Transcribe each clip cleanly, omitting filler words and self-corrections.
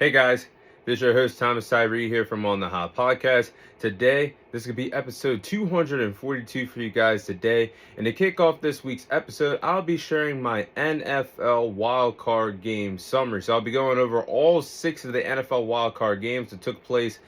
Hey guys, this is your host Thomas Tyree here from On the Hot Podcast. Today, this is going to be episode 242 for you guys today. And to kick off this week's episode, I'll be sharing my NFL wildcard game summary. So I'll be going over all 6 of the NFL wildcard games that took place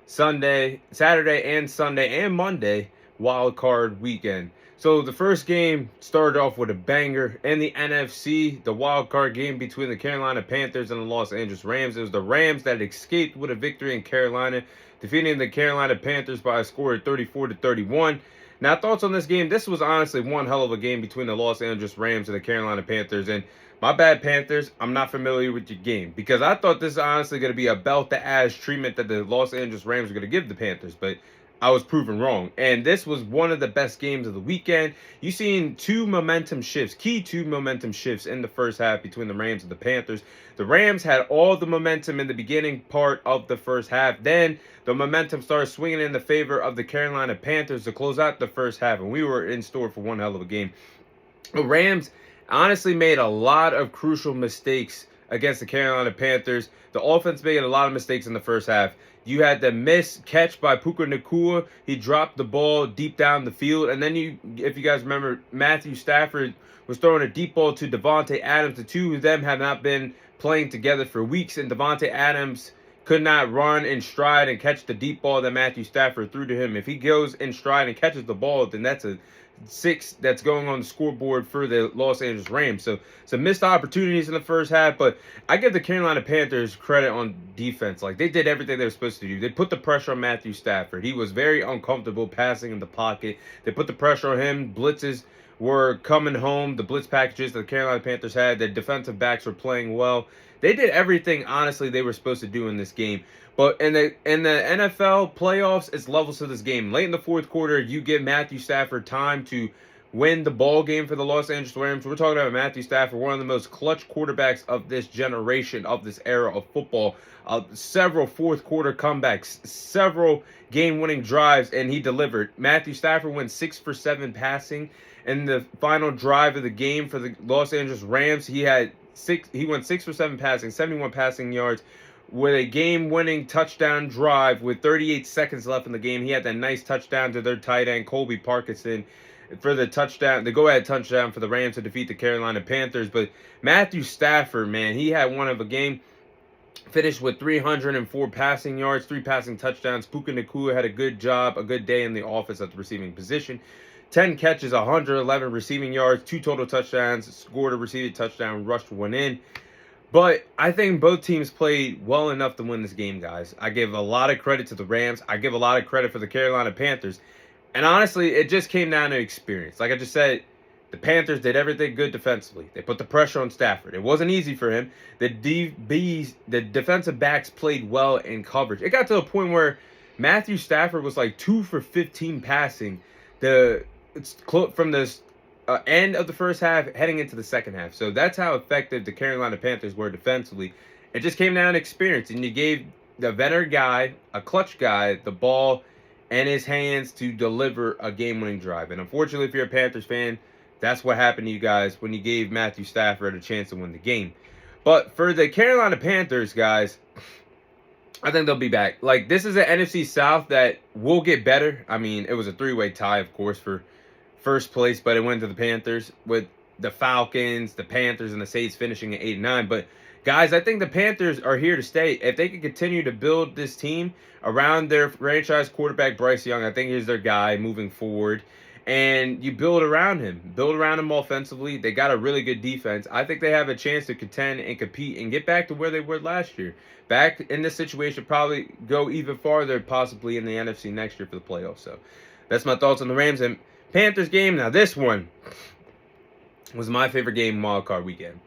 Saturday and Sunday and Monday wildcard weekend. So the first game started off with a banger in the NFC, the wild card game between the Carolina Panthers and the Los Angeles Rams. It was the Rams that escaped with a victory in Carolina, defeating the Carolina Panthers by a score of 34-31. Now, thoughts on this game? This was honestly one hell of a game between the Los Angeles Rams and the Carolina Panthers. And my bad, Panthers, I'm not familiar with your game because I thought this is honestly going to be a belt-to-ass treatment that the Los Angeles Rams were going to give the Panthers. But I was proven wrong. And this was one of the best games of the weekend. You've seen key two momentum shifts in the first half between the Rams and the Panthers. The Rams had all the momentum in the beginning part of the first half. Then the momentum started swinging in the favor of the Carolina Panthers to close out the first half. And we were in store for one hell of a game. The Rams honestly made a lot of crucial mistakes against the Carolina Panthers. The offense made a lot of mistakes in the first half. You had the missed catch by Puka Nacua. He dropped the ball deep down the field. And then if you guys remember, Matthew Stafford was throwing a deep ball to Davante Adams. The two of them have not been playing together for weeks. And Davante Adams could not run in stride and catch the deep ball that Matthew Stafford threw to him. If he goes in stride and catches the ball, then that's a 6 that's going on the scoreboard for the Los Angeles Rams. So some missed opportunities in the first half, but I give the Carolina Panthers credit on defense. Like, they did everything they were supposed to do. They put the pressure on Matthew Stafford. He was very uncomfortable passing in the pocket. They put the pressure on him. Blitzes were coming home. The blitz packages that the Carolina Panthers had, the defensive backs were playing well. They did everything, honestly, they were supposed to do in this game. But in the NFL playoffs, it's levels to this game. Late in the fourth quarter, you give Matthew Stafford time to win the ball game for the Los Angeles Rams. We're talking about Matthew Stafford, one of the most clutch quarterbacks of this generation, of this era of football. Several fourth quarter comebacks, several game-winning drives, and he delivered. Matthew Stafford went 6 for 7 passing in the final drive of the game for the Los Angeles Rams. He went 6 for 7 passing, 71 passing yards, with a game-winning touchdown drive with 38 seconds left in the game. He had that nice touchdown to their tight end, Colby Parkinson, for the touchdown, the go-ahead touchdown for the Rams to defeat the Carolina Panthers. But Matthew Stafford, man, he had one of a game. Finished with 304 passing yards, 3 passing touchdowns. Puka Nacua had a good job, a good day in the office at the receiving position. 10 catches, 111 receiving yards, 2 total touchdowns, scored a receiving touchdown, rushed one in. But I think both teams played well enough to win this game, guys. I give a lot of credit to the Rams. I give a lot of credit for the Carolina Panthers. And honestly, it just came down to experience. Like I just said, the Panthers did everything good defensively. They put the pressure on Stafford. It wasn't easy for him. The defensive backs played well in coverage. It got to a point where Matthew Stafford was like 2 for 15 passing. From the end of the first half heading into the second half. So that's how effective the Carolina Panthers were defensively. It just came down to experience, and you gave the veteran guy, a clutch guy, the ball in his hands to deliver a game-winning drive. And unfortunately, if you're a Panthers fan, that's what happened to you guys when you gave Matthew Stafford a chance to win the game. But for the Carolina Panthers, guys, I think they'll be back. Like, this is an NFC South that will get better. I mean, it was a 3-way tie, of course, for first place, but it went to the Panthers, with the Falcons, the Panthers, and the Saints finishing at 8-9. But guys, I think the Panthers are here to stay. If they can continue to build this team around their franchise quarterback, Bryce Young, I think he's their guy moving forward. And you build around him offensively. They got a really good defense. I think they have a chance to contend and compete and get back to where they were last year. Back in this situation, probably go even farther, possibly in the NFC next year for the playoffs. So that's my thoughts on the Rams and Panthers game. Now, this one was my favorite game wild card weekend.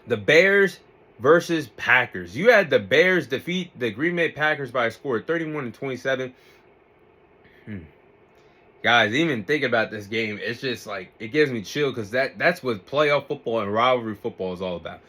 The Bears versus Packers. You had the Bears defeat the Green Bay Packers by a score of 31-27. Guys, even thinking about this game, it's just like, it gives me chill, because that's what playoff football and rivalry football is all about.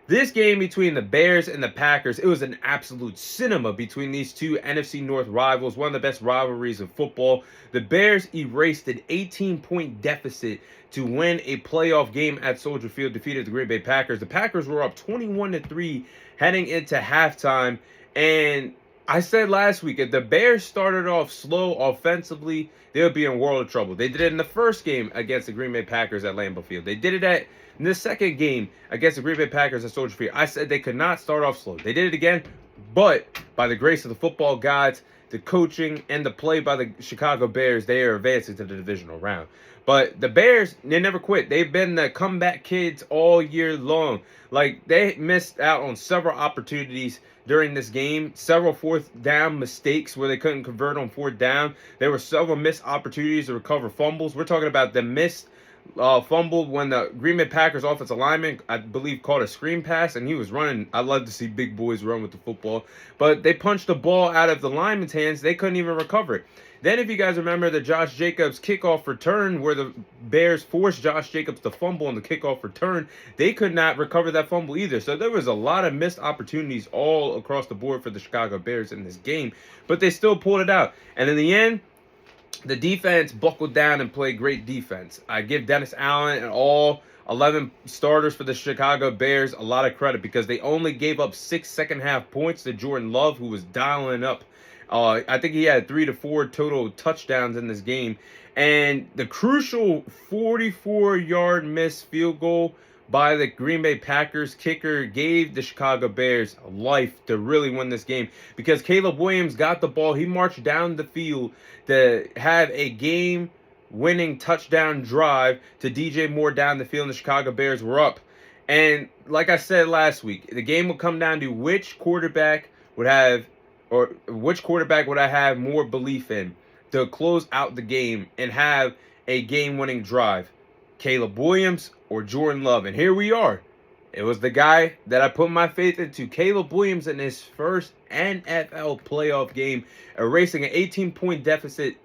This game between the Bears and the Packers, it was an absolute cinema between these two NFC North rivals, one of the best rivalries of football. The Bears erased an 18-point deficit to win a playoff game at Soldier Field, defeated the Green Bay Packers. The Packers were up 21-3 heading into halftime, and I said last week, if the Bears started off slow offensively, they would be in world of trouble. They did it in the first game against the Green Bay Packers at Lambeau Field. They did it in the second game against the Green Bay Packers at Soldier Field. I said they could not start off slow. They did it again, but by the grace of the football gods, the coaching, and the play by the Chicago Bears, they are advancing to the divisional round. But the Bears, they never quit. They've been the comeback kids all year long. Like, they missed out on several opportunities during this game, several fourth down mistakes where they couldn't convert on fourth down. There were several missed opportunities to recover fumbles. We're talking about the missed fumble when the Green Bay Packers offensive lineman, I believe, caught a screen pass, and he was running. I love to see big boys run with the football. But they punched the ball out of the lineman's hands. They couldn't even recover it. Then, if you guys remember the Josh Jacobs kickoff return where the Bears forced Josh Jacobs to fumble on the kickoff return, they could not recover that fumble either. So there was a lot of missed opportunities all across the board for the Chicago Bears in this game, but they still pulled it out. And in the end, the defense buckled down and played great defense. I give Dennis Allen and all 11 starters for the Chicago Bears a lot of credit because they only gave up 6 second-half points to Jordan Love, who was dialing up. I think he had 3 to 4 total touchdowns in this game. And the crucial 44-yard missed field goal by the Green Bay Packers kicker gave the Chicago Bears life to really win this game because Caleb Williams got the ball. He marched down the field to have a game-winning touchdown drive to DJ Moore down the field, and the Chicago Bears were up. And like I said last week, the game will come down to which quarterback would I have more belief in to close out the game and have a game-winning drive, Caleb Williams or Jordan Love. And here we are. It was the guy that I put my faith into, Caleb Williams, in his first NFL playoff game, erasing an 18-point deficit.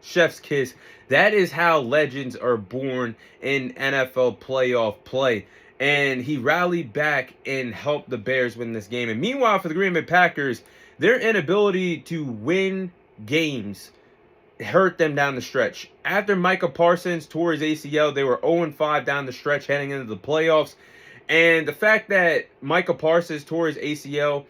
Chef's kiss. That is how legends are born in NFL playoff play. And he rallied back and helped the Bears win this game. And meanwhile, for the Green Bay Packers, their inability to win games hurt them down the stretch. After Micah Parsons tore his ACL, they were 0-5 down the stretch heading into the playoffs. And the fact that Micah Parsons tore his ACL,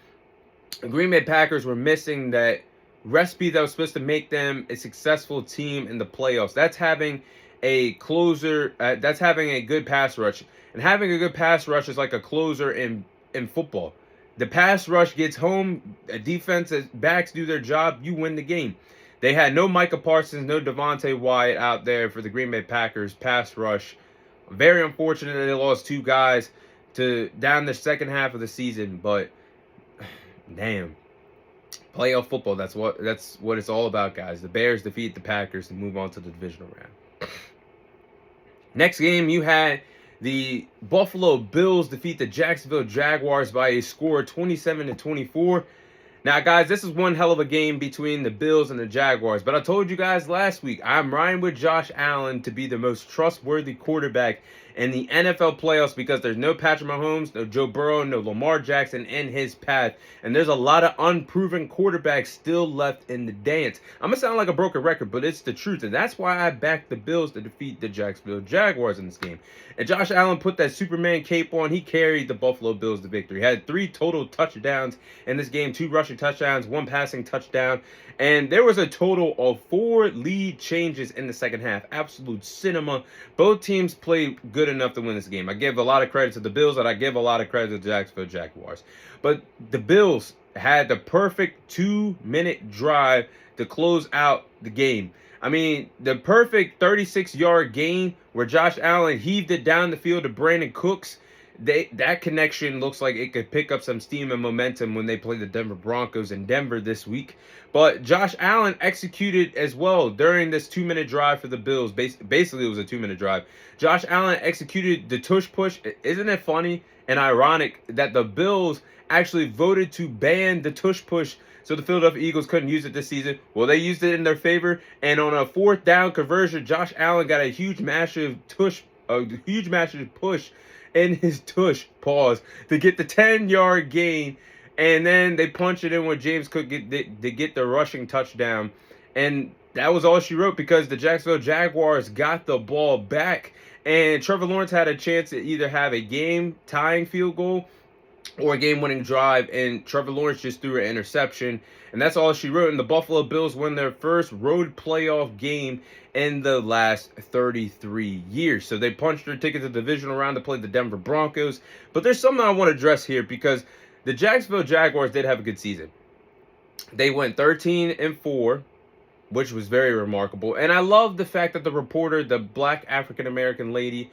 the Green Bay Packers were missing that recipe that was supposed to make them a successful team in the playoffs. That's having a closer, that's having a good pass rush. And having a good pass rush is like a closer in football. The pass rush gets home, a defensive backs do their job, you win the game. They had no Micah Parsons, no Devontae Wyatt out there for the Green Bay Packers pass rush. Very unfortunate that they lost 2 guys to down the second half of the season, but damn. Playoff football, that's what it's all about, guys. The Bears defeat the Packers and move on to the divisional round. Next game, you had the Buffalo Bills defeat the Jacksonville Jaguars by a score of 27-24. Now, guys, this is one hell of a game between the Bills and the Jaguars. But I told you guys last week, I'm riding with Josh Allen to be the most trustworthy quarterback in the NFL playoffs because there's no Patrick Mahomes, no Joe Burrow, no Lamar Jackson in his path. And there's a lot of unproven quarterbacks still left in the dance. I'm going to sound like a broken record, but it's the truth. And that's why I backed the Bills to defeat the Jacksonville Jaguars in this game. And Josh Allen put that Superman cape on. He carried the Buffalo Bills to victory. He had 3 total touchdowns in this game, 2 rushing touchdowns, 1 passing touchdown. And there was a total of 4 lead changes in the second half. Absolute cinema. Both teams played good enough to win this game. I give a lot of credit to the Bills, and I give a lot of credit to the Jacksonville Jaguars. But the Bills had the perfect 2-minute drive to close out the game. I mean, the perfect 36-yard gain where Josh Allen heaved it down the field to Brandon Cooks. That connection looks like it could pick up some steam and momentum when they play the Denver Broncos in Denver this week. But Josh Allen executed as well during this 2-minute drive for the Bills. Basically, it was a 2-minute drive. Josh Allen executed the tush push. Isn't it funny and ironic that the Bills actually voted to ban the tush push so the Philadelphia Eagles couldn't use it this season? Well, they used it in their favor, and on a 4th down conversion, Josh Allen got a huge, massive push in his tush, pause, to get the 10-yard gain. And then they punch it in with James Cook to get the rushing touchdown. And that was all she wrote, because the Jacksonville Jaguars got the ball back. And Trevor Lawrence had a chance to either have a game-tying field goal or a game-winning drive, and Trevor Lawrence just threw an interception. And that's all she wrote. And the Buffalo Bills win their first road playoff game in the last 33 years. So they punched their ticket to the divisional round to play the Denver Broncos. But there's something I want to address here, because the Jacksonville Jaguars did have a good season. They went 13-4, which was very remarkable. And I love the fact that the reporter, the black African-American lady,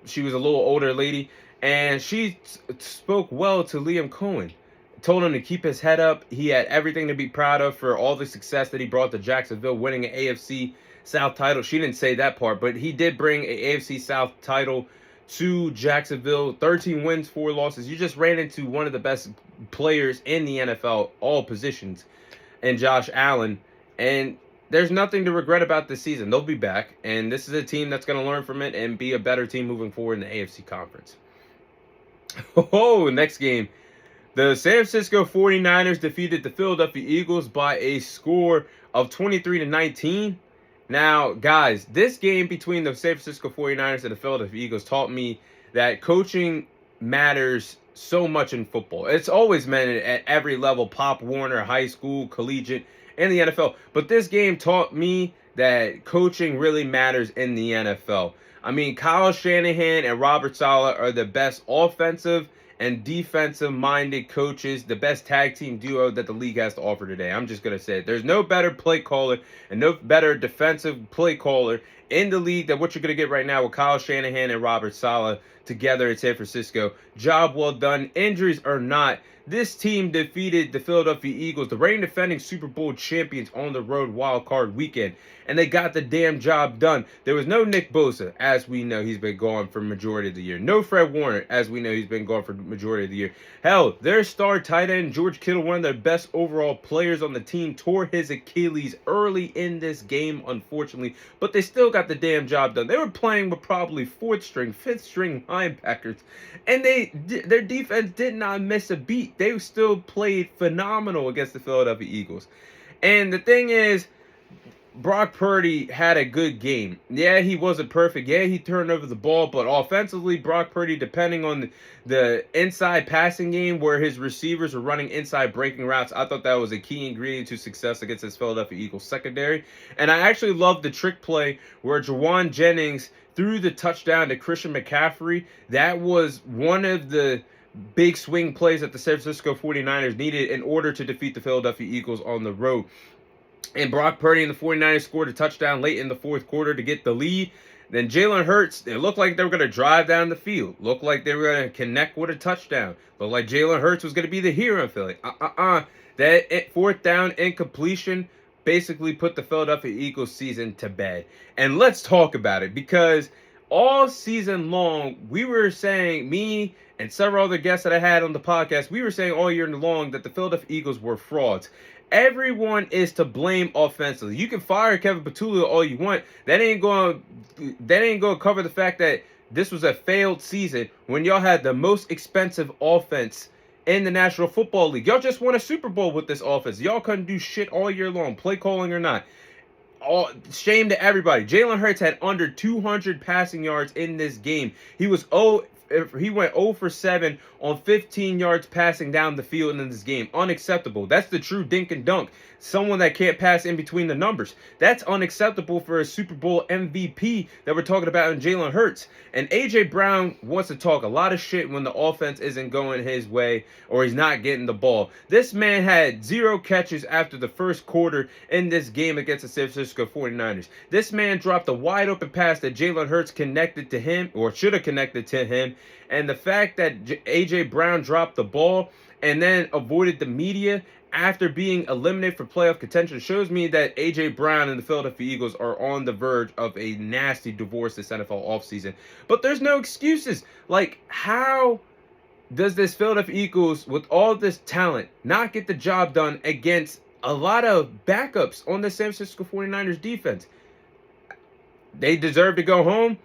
she was a little older lady, and she spoke well to Liam Cohen. Told him to keep his head up. He had everything to be proud of for all the success that he brought to Jacksonville, winning an AFC South title. She didn't say that part, but he did bring an AFC South title to Jacksonville. 13 wins, 4 losses. You just ran into one of the best players in the NFL, all positions, and Josh Allen. And there's nothing to regret about this season. They'll be back, and this is a team that's going to learn from it and be a better team moving forward in the AFC Conference. Oh, next game. The San Francisco 49ers defeated the Philadelphia Eagles by a score of 23-19. Now, guys, this game between the San Francisco 49ers and the Philadelphia Eagles taught me that coaching matters so much in football. It's always meant at every level: Pop Warner, high school, collegiate, and the NFL. But this game taught me that coaching really matters in the NFL. I mean, Kyle Shanahan and Robert Saleh are the best offensive and defensive-minded coaches, the best tag team duo that the league has to offer today. I'm just going to say it. There's no better play caller and no better defensive play caller in the league than what you're going to get right now with Kyle Shanahan and Robert Saleh together in San Francisco. Job well done. Injuries or not, this team defeated the Philadelphia Eagles, the reigning defending Super Bowl champions, on the road wild card weekend. And they got the damn job done. There was no Nick Bosa, as we know he's been gone for majority of the year. No Fred Warner, as we know he's been gone for majority of the year. Hell, their star tight end, George Kittle, one of their best overall players on the team, tore his Achilles early in this game, unfortunately. But they still got the damn job done. They were playing with probably 4th string, 5th string linebackers. And their defense did not miss a beat. They still played phenomenal against the Philadelphia Eagles. And the thing is, Brock Purdy had a good game. Yeah, he wasn't perfect. Yeah, he turned over the ball. But offensively, Brock Purdy, depending on the inside passing game where his receivers were running inside breaking routes, I thought that was a key ingredient to success against this Philadelphia Eagles secondary. And I actually loved the trick play where Jawan Jennings threw the touchdown to Christian McCaffrey. That was one of the big swing plays that the San Francisco 49ers needed in order to defeat the Philadelphia Eagles on the road. And Brock Purdy and the 49ers scored a touchdown late in the 4th quarter to get the lead. Then Jalen Hurts, it looked like they were going to drive down the field. Looked like they were going to connect with a touchdown. Looked like Jalen Hurts was going to be the hero in Philly. That 4th down incompletion basically put the Philadelphia Eagles season to bed. And let's talk about it, because all season long, we were saying, me and several other guests that I had on the podcast, we were saying all year long that the Philadelphia Eagles were frauds. Everyone is to blame offensively. You can fire Kevin Patullo all you want. That ain't going to cover the fact that this was a failed season when y'all had the most expensive offense in the National Football League. Y'all just won a Super Bowl with this offense. Y'all couldn't do shit all year long, play calling or not. Shame to everybody. Jalen Hurts had under 200 passing yards in this game. He went 0 for 7 on 15 yards passing down the field in this game. Unacceptable. That's the true dink and dunk. Someone that can't pass in between the numbers. That's unacceptable for a Super Bowl MVP that we're talking about in Jalen Hurts. And A.J. Brown wants to talk a lot of shit when the offense isn't going his way or he's not getting the ball. This man had 0 catches after the first quarter in this game against the San Francisco 49ers. This man dropped a wide open pass that Jalen Hurts connected to him, or should have connected to him. And the fact that A.J. Brown dropped the ball and then avoided the media after being eliminated for playoff contention shows me that A.J. Brown and the Philadelphia Eagles are on the verge of a nasty divorce this NFL offseason. But there's no excuses. Like, how does this Philadelphia Eagles, with all this talent, not get the job done against a lot of backups on the San Francisco 49ers defense? They deserve to go home.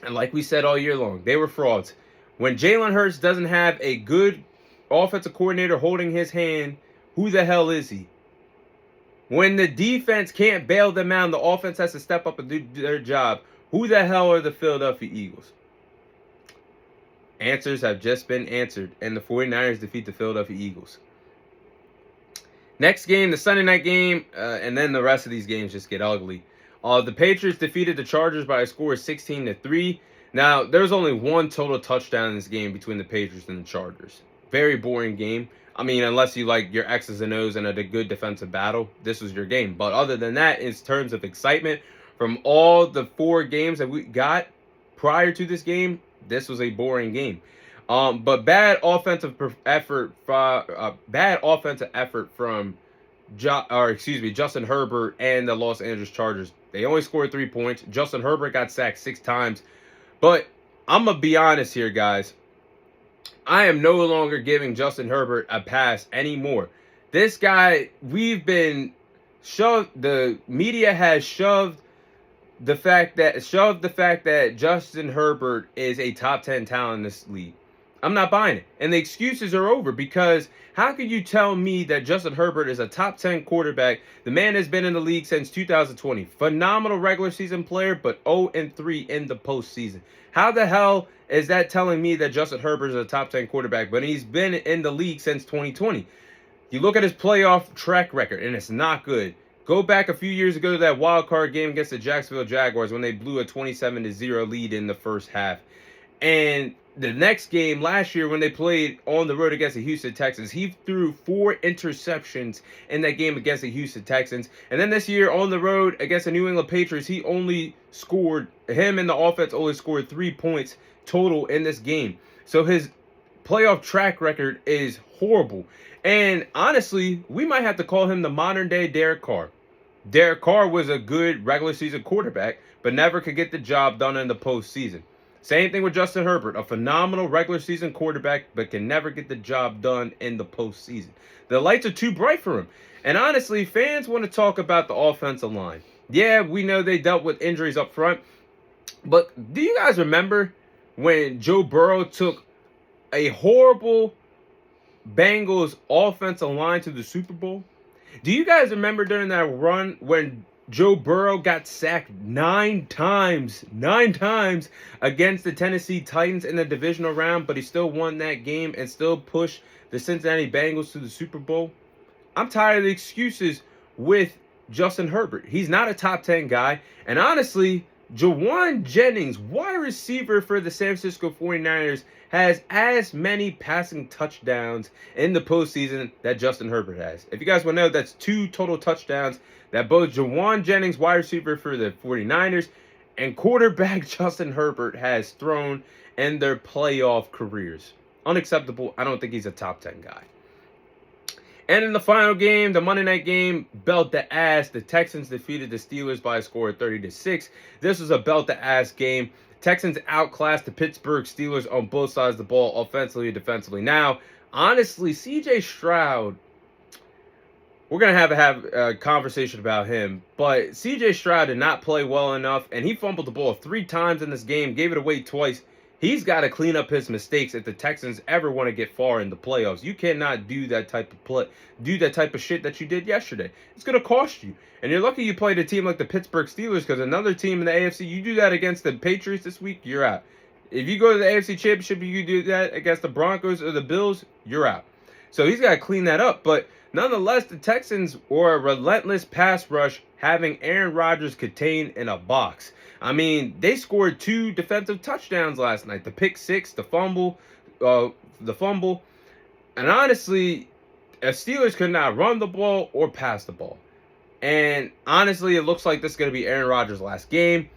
And like we said all year long, they were frauds. When Jalen Hurts doesn't have a good offensive coordinator holding his hand, who the hell is he? When the defense can't bail them out and the offense has to step up and do their job, who the hell are the Philadelphia Eagles? Answers have just been answered, and the 49ers defeat the Philadelphia Eagles. Next game, the Sunday night game, and then the rest of these games just get ugly. The Patriots defeated the Chargers by a score of 16-3. Now, there was only one total touchdown in this game between the Patriots and the Chargers. Very boring game. I mean, unless you like your X's and O's and a good defensive battle, this was your game. But other than that, in terms of excitement, from all the 4 games that we got prior to this game, this was a boring game. But bad offensive effort from Justin Herbert and the Los Angeles Chargers. They only scored 3 points. Justin Herbert got sacked 6 times. But I'm going to be honest here, guys. I am no longer giving Justin Herbert a pass anymore. This guy, the media has shoved the fact that Justin Herbert is a top 10 talent in this league. I'm not buying it. And the excuses are over, because how could you tell me that Justin Herbert is a top 10 quarterback? The man has been in the league since 2020. Phenomenal regular season player, but 0-3 in the postseason. How the hell is that telling me that Justin Herbert is a top 10 quarterback, but he's been in the league since 2020? You look at his playoff track record, and it's not good. Go back a few years ago to that wild card game against the Jacksonville Jaguars when they blew a 27-0 lead in the first half. And the next game last year when they played on the road against the Houston Texans, he threw 4 interceptions in that game against the Houston Texans. And then this year on the road against the New England Patriots, him and the offense only scored 3 points total in this game. So his playoff track record is horrible. And honestly, we might have to call him the modern day Derek Carr. Derek Carr was a good regular season quarterback, but never could get the job done in the postseason. Same thing with Justin Herbert, a phenomenal regular season quarterback, but can never get the job done in the postseason. The lights are too bright for him. And honestly, fans want to talk about the offensive line. Yeah, we know they dealt with injuries up front, but do you guys remember when Joe Burrow took a horrible Bengals offensive line to the Super Bowl? Do you guys remember during that run when Joe Burrow got sacked 9 times against the Tennessee Titans in the divisional round, but he still won that game and still pushed the Cincinnati Bengals to the Super Bowl? I'm tired of the excuses with Justin Herbert. He's not a top 10 guy. And honestly, Jauan Jennings, wide receiver for the San Francisco 49ers, has as many passing touchdowns in the postseason that Justin Herbert has. If you guys want to know, that's 2 total touchdowns that both Jauan Jennings, wide receiver for the 49ers, and quarterback Justin Herbert has thrown in their playoff careers. Unacceptable. I don't think he's a top 10 guy. And in the final game, the Monday night game, belt to ass. The Texans defeated the Steelers by a score of 30-6. This was a belt to ass game. Texans outclassed the Pittsburgh Steelers on both sides of the ball, offensively and defensively. Now, honestly, C.J. Stroud, we're going to have a conversation about him, but C.J. Stroud did not play well enough, and he fumbled the ball 3 times in this game, gave it away twice. He's got to clean up his mistakes if the Texans ever want to get far in the playoffs. You cannot do that type of shit that you did yesterday. It's going to cost you. And you're lucky you played a team like the Pittsburgh Steelers, because another team in the AFC, you do that against the Patriots this week, you're out. If you go to the AFC Championship, you do that against the Broncos or the Bills, you're out. So he's got to clean that up. But nonetheless, the Texans were a relentless pass rush, having Aaron Rodgers contained in a box. I mean, they scored 2 defensive touchdowns last night. The pick 6, the fumble. And honestly, the Steelers could not run the ball or pass the ball. And honestly, it looks like this is going to be Aaron Rodgers' last game.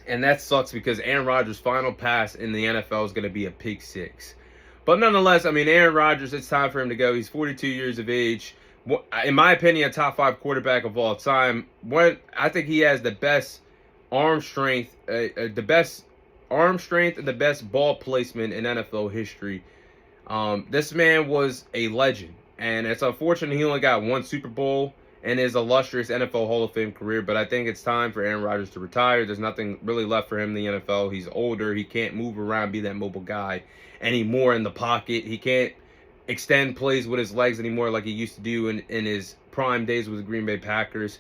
And that sucks, because Aaron Rodgers' final pass in the NFL is going to be a pick 6. But nonetheless, I mean, Aaron Rodgers, it's time for him to go. He's 42 years of age. In my opinion, a top 5 quarterback of all time. I think he has the best arm strength, and the best ball placement in NFL history. This man was a legend, and it's unfortunate he only got 1 Super Bowl, in his illustrious NFL Hall of Fame career, but I think it's time for Aaron Rodgers to retire. There's nothing really left for him in the NFL. He's older. He can't move around, be that mobile guy anymore in the pocket. He can't extend plays with his legs anymore like he used to do in his prime days with the Green Bay Packers.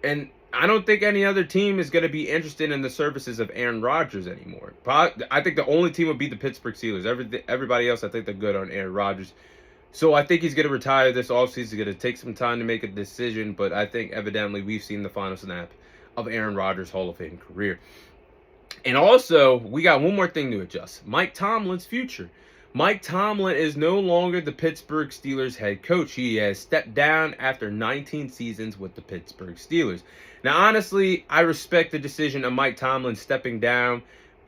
And I don't think any other team is going to be interested in the services of Aaron Rodgers anymore. I think the only team would be the Pittsburgh Steelers. Everybody else, I think they're good on Aaron Rodgers. So I think he's going to retire this offseason. He's going to take some time to make a decision, but I think evidently we've seen the final snap of Aaron Rodgers' Hall of Fame career. And also, we got one more thing to adjust. Mike Tomlin's future. Mike Tomlin is no longer the Pittsburgh Steelers head coach. He has stepped down after 19 seasons with the Pittsburgh Steelers. Now, honestly, I respect the decision of Mike Tomlin stepping down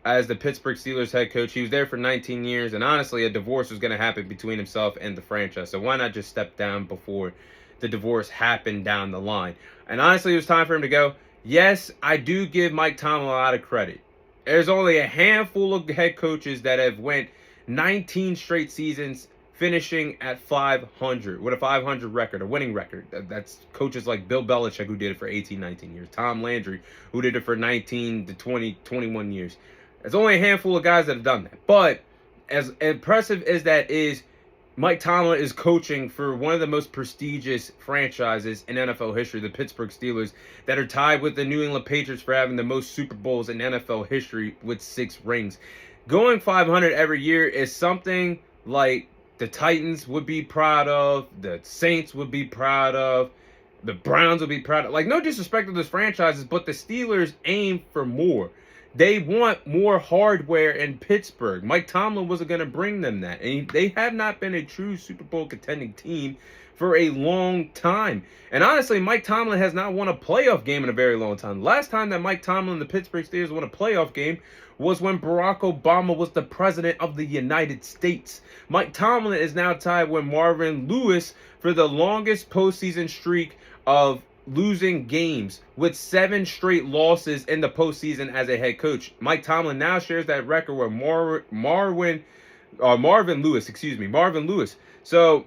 as the Pittsburgh Steelers head coach. He was there for 19 years, and honestly, a divorce was going to happen between himself and the franchise. So why not just step down before the divorce happened down the line? And honestly, it was time for him to go. Yes, I do give Mike Tomlin a lot of credit. There's only a handful of head coaches that have went 19 straight seasons finishing at 500 with a 500 record, a winning record. That's coaches like Bill Belichick, who did it for 18, 19 years. Tom Landry, who did it for 19 to 20, 21 years. There's only a handful of guys that have done that. But as impressive as that is, Mike Tomlin is coaching for one of the most prestigious franchises in NFL history, the Pittsburgh Steelers, that are tied with the New England Patriots for having the most Super Bowls in NFL history with 6 rings. Going 500 every year is something like the Titans would be proud of, the Saints would be proud of, the Browns would be proud of. Like, no disrespect to those franchises, but the Steelers aim for more. They want more hardware in Pittsburgh. Mike Tomlin wasn't going to bring them that. And they have not been a true Super Bowl contending team for a long time. And honestly, Mike Tomlin has not won a playoff game in a very long time. Last time that Mike Tomlin and the Pittsburgh Steelers won a playoff game was when Barack Obama was the president of the United States. Mike Tomlin is now tied with Marvin Lewis for the longest postseason streak of losing games, with 7 straight losses in the postseason as a head coach. Mike Tomlin now shares that record with Marvin Lewis. So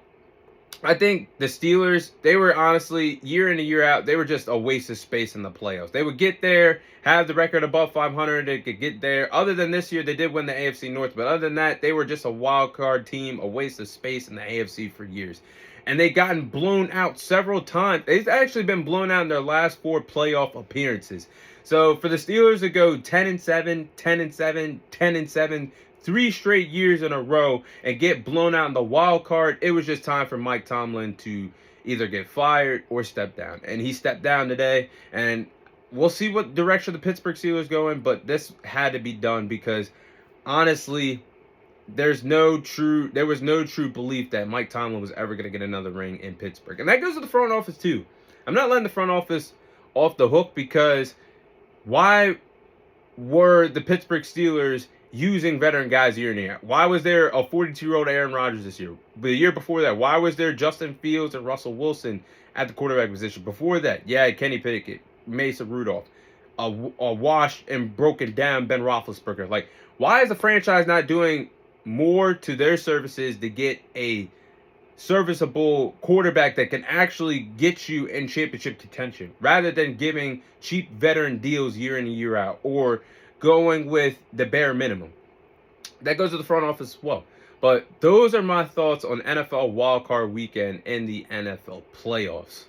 I think the Steelers, they were honestly, year in and year out, they were just a waste of space in the playoffs. They would get there, have the record above 500, they could get there. Other than this year, they did win the AFC North, but other than that, they were just a wild card team, a waste of space in the AFC for years. And they've gotten blown out several times. They've actually been blown out in their last 4 playoff appearances. So for the Steelers to go 10-7, 10-7, 10-7, 3 straight years in a row and get blown out in the wild card, it was just time for Mike Tomlin to either get fired or step down. And he stepped down today, and we'll see what direction the Pittsburgh Steelers go in, but this had to be done because honestly, there was no true belief that Mike Tomlin was ever going to get another ring in Pittsburgh. And that goes to the front office too. I'm not letting the front office off the hook, because why were the Pittsburgh Steelers using veteran guys year in and year? Why was there a 42-year-old Aaron Rodgers this year? The year before that, why was there Justin Fields and Russell Wilson at the quarterback position? Before that, Kenny Pickett, Mason Rudolph, a washed and broken down Ben Roethlisberger. Like, why is the franchise not doing more to their services to get a serviceable quarterback that can actually get you in championship contention, rather than giving cheap veteran deals year in and year out, or going with the bare minimum? That goes to the front office as well. But those are my thoughts on NFL wildcard weekend and the NFL playoffs.